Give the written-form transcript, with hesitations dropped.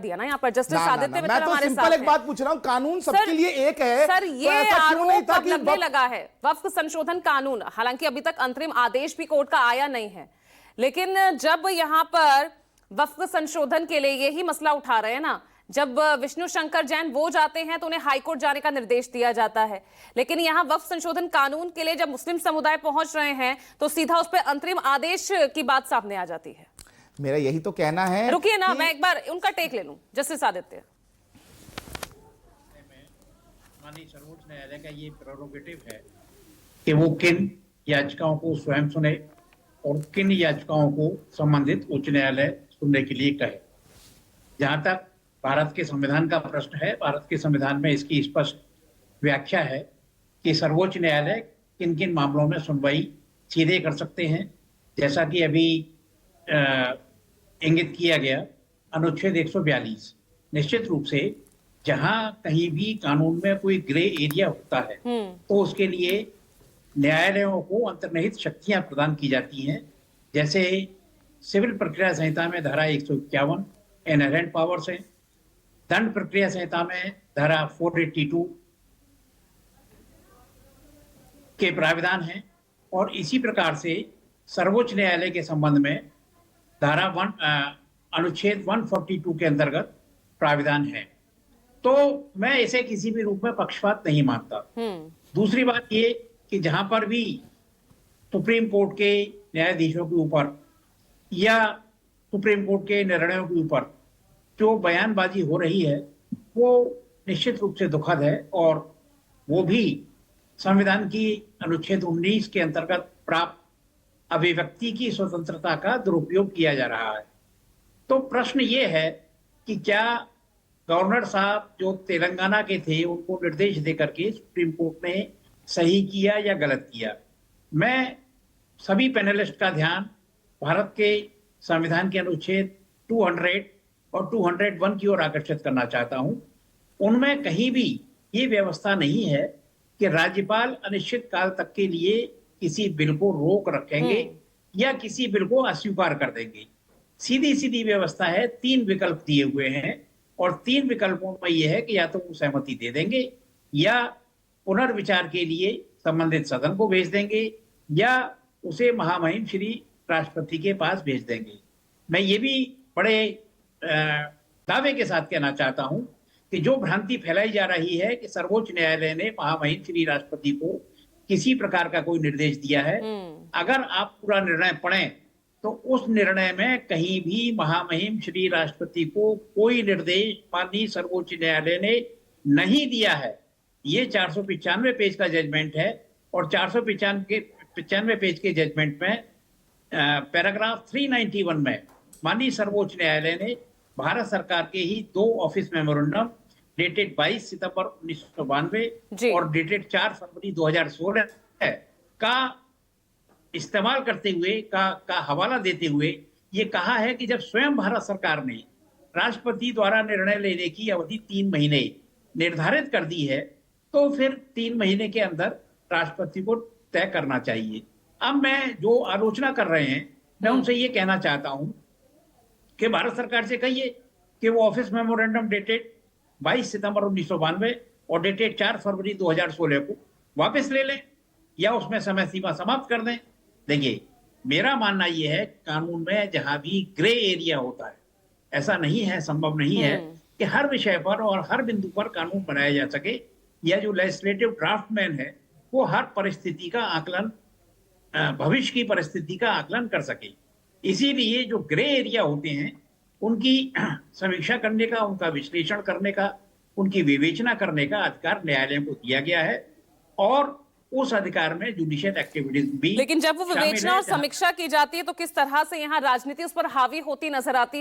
दिया ना यहाँ पर जस्टिस आदित्य मित्तल मैं तो हमारे सिंपल साथ एक बात पूछ रहा हूं, कानून सबके लिए एक है। सर तो ये ऐसा क्यों नहीं आरोप था अब कि लगने लगा है वक्फ संशोधन कानून, हालांकि अभी तक अंतरिम आदेश भी कोर्ट का आया नहीं है, लेकिन जब यहाँ पर वक्फ संशोधन के लिए यही मसला उठा रहे हैं ना, जब विष्णु शंकर जैन वो जाते हैं तो उन्हें हाईकोर्ट जाने का निर्देश दिया जाता है, लेकिन यहाँ वक्फ संशोधन कानून के लिए जब मुस्लिम समुदाय पहुंच रहे हैं तो सीधा उस पर अंतरिम आदेश की बात सामने आ जाती है। मेरा यही तो कहना है। रुकिए ना, मैं एक बार उनका टेक ले लूं। जस्टिस आदित्य, माननीय सर्वोच्च न्यायालय का ये प्रेरोगेटिव है कि वो किन याचिकाओं को स्वयं सुने और किन याचिकाओं को संबंधित उच्च न्यायालय सुनने के लिए कहे। जहां तक भारत के संविधान का प्रश्न है, भारत के संविधान में इसकी स्पष्ट व्याख्या है कि सर्वोच्च न्यायालय किन किन मामलों में सुनवाई सीधे कर सकते हैं। जैसा कि अभी इंगित किया गया, अनुच्छेद 142 निश्चित रूप से जहां कहीं भी कानून में कोई ग्रे एरिया होता है तो उसके लिए न्यायालयों को अंतर्निहित शक्तियां प्रदान की जाती हैं। जैसे सिविल प्रक्रिया संहिता में धारा 151 इनहेरेंट पावर्स है, दंड प्रक्रिया संहिता में धारा 482 के प्राविधान हैं, और इसी प्रकार से सर्वोच्च न्यायालय के संबंध में धारा अनुच्छेद 142 के अंतर्गत प्राविधान है। तो मैं इसे किसी भी रूप में पक्षपात नहीं मानता। दूसरी बात ये कि जहां पर भी सुप्रीम कोर्ट के न्यायाधीशों के ऊपर या सुप्रीम कोर्ट के निर्णयों के ऊपर जो बयानबाजी हो रही है वो निश्चित रूप से दुखद है, और वो भी संविधान की अनुच्छेद 19 के अंतर्गत प्राप्त अभिव्यक्ति की स्वतंत्रता का दुरुपयोग किया जा रहा है। तो प्रश्न ये है कि क्या गवर्नर साहब जो तेलंगाना के थे उनको निर्देश देकर के सुप्रीम कोर्ट ने सही किया या गलत किया। मैं सभी पैनलिस्ट का ध्यान भारत के संविधान के अनुच्छेद 200 और 201 की ओर आकर्षित करना चाहता हूं। उनमें कहीं भी ये व्यवस्था नहीं है कि राज्यपाल अनिश्चित काल तक के लिए किसी बिल को रोक रखेंगे या किसी बिल को अस्वीकार कर देंगे। सीधी सीधी व्यवस्था है, 3 विकल्प दिए हुए हैं, और 3 विकल्पों में यह है कि या तो वो सहमति दे देंगे या पुनर्विचार के लिए संबंधित सदन को भेज देंगे या उसे महामहिम श्री राष्ट्रपति के पास भेज देंगे। मैं ये भी बड़े दावे के साथ कहना चाहता हूं कि जो भ्रांति फैलाई जा रही है कि सर्वोच्च न्यायालय ने महामहिम श्री राष्ट्रपति को किसी प्रकार का कोई निर्देश दिया है, अगर आप पूरा निर्णय पढ़ें तो उस निर्णय में कहीं भी महामहिम श्री राष्ट्रपति को कोई निर्देश माननीय सर्वोच्च न्यायालय ने नहीं दिया है। ये 495 पेज का जजमेंट है, और 495 पेज के जजमेंट में पैराग्राफ 391 में माननीय सर्वोच्च न्यायालय ने भारत सरकार के ही 2 ऑफिस मेमोरेंडम डेटेड 22 सितंबर 1992 और डेटेड 4 फरवरी 2016 का इस्तेमाल करते हुए का हवाला देते हुए ये कहा है कि जब स्वयं भारत सरकार ने राष्ट्रपति द्वारा निर्णय लेने की अवधि 3 महीने निर्धारित कर दी है तो फिर 3 महीने के अंदर राष्ट्रपति को तय करना चाहिए। अब मैं जो आलोचना कर रहे हैं, मैं उनसे ये कहना चाहता हूं कि भारत सरकार से कहिए कि वो ऑफिस मेमोरेंडम डेटेड 22 सितंबर 1992 और डेटेड 4 फरवरी 2016 को वापस ले लें या उसमें समय सीमा समाप्त कर दें। देखिए, मेरा मानना यह है कानून में जहां भी ग्रे एरिया होता है, ऐसा नहीं है, संभव नहीं है कि हर विषय पर और हर बिंदु पर कानून बनाया जा सके, या जो लेजिस्लेटिव ड्राफ्टमैन है वो हर परिस्थिति का आकलन, भविष्य की परिस्थिति का आकलन कर सके। इसीलिए जो ग्रे एरिया होते हैं उनकी समीक्षा करने का, उनका विश्लेषण करने का, उनकी विवेचना करने का अधिकार न्यायालयों को दिया गया है, और उस अधिकार में जुडिशियल एक्टिविटीज भी। लेकिन जब वो विवेचना और समीक्षा की जाती है तो किस तरह से यहाँ राजनीति उस पर हावी होती नजर आती है।